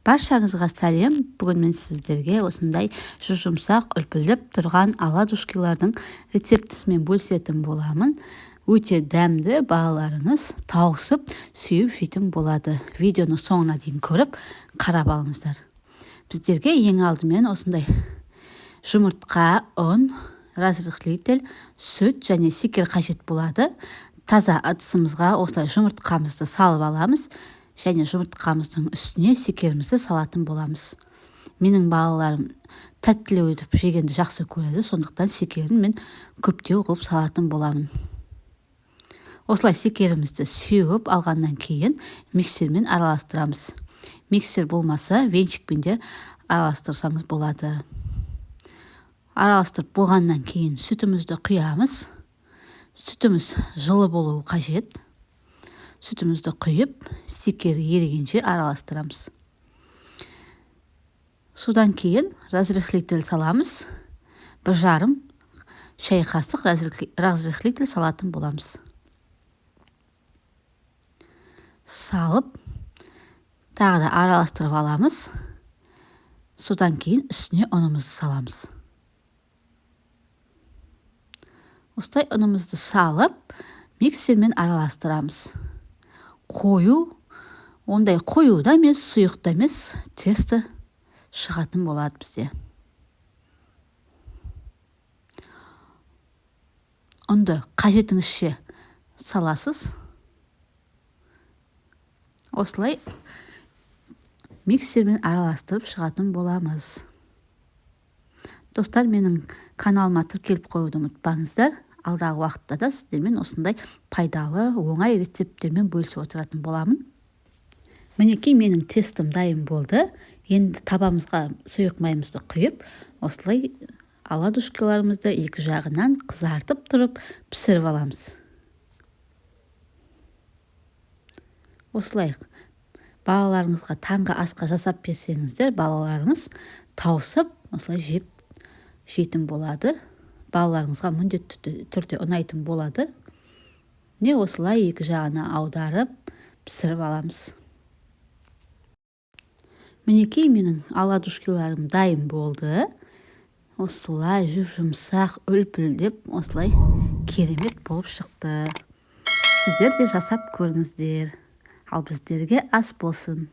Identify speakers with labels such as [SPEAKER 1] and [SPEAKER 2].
[SPEAKER 1] Баршаңызға сәлем. Бүгін мен сіздерге осындай жұмсақ үлпілдеп тұрған оладушкилардың рецептісімен бөлісетін боламын. Өте дәмді, балаларыңыз тауысып, сүйіп жейтін болады. Видеоны соңына дейін көріп, қарап алыңыздар. Біздерге ең алдымен осындай жұмыртқа, ұн, разрыхлитель, сүт және секер қажет болады. Таза ыдысымызға осылай жұмыртқамызды салып аламыз. Және жұмыртқамыздың үстіне секерімізді салатын боламыз. Менің балаларым тәттілеу етіп жегенді жақсы көреді, сондықтан секерін мен көптеу қылып салатын боламын. Осылай секерімізді сеуіп алғаннан кейін миксермен араластырамыз. Миксер болмаса венчикпен де араластырсаңыз болады. Араластырып болғаннан кейін сүтімізді құямыз. Сүтіміз жылы болуы қажет. Сүтімізді құйып, секері ерігенше араластырамыз. Содан кейін разрыхлитель саламыз. 1,5 шай қасық разрыхлитель салатын боламыз. Салып, тағы да араластырып аламыз. Содан кейін үстіне ұнымызды саламыз. Осылай ұнымызды салып, миксермен араластырамыз. Қою, ондай қою да емес, сұйық та емес, тесті шығатын болады бізде. Ұнды қажетіңізше саласыз. Осылай миксермен араластырып шығатын боламыз. Достар, менің каналыма тіркеліп қоюды ұмытпаңыздар. Алдағы уақытта да сіздермен осындай пайдалы, оңай рецепттермен бөлісіп отыратын боламын. Мінекей менің тестім дайын болды. Енді табамызға сұйық майымызды құйып, осылай оладушкиларымызды екі жағынан қызартып тұрып пісіріп аламыз. Осылай балаларыңызға таңғы асқа жасап берсеңіздер, балаларыңыз тауысып, осылай жейтін болады. Балаларыңызға міндетті түрде ұнайтын болады. Не осылай екі жағына аударып пісіріп аламыз. Мінекей менің оладушкиларым дайын болды. Осылай жұмсақ үлпілдеп, осылай керемет болып шықты. Сіздер де жасап көріңіздер. Ал біздерге ас болсын.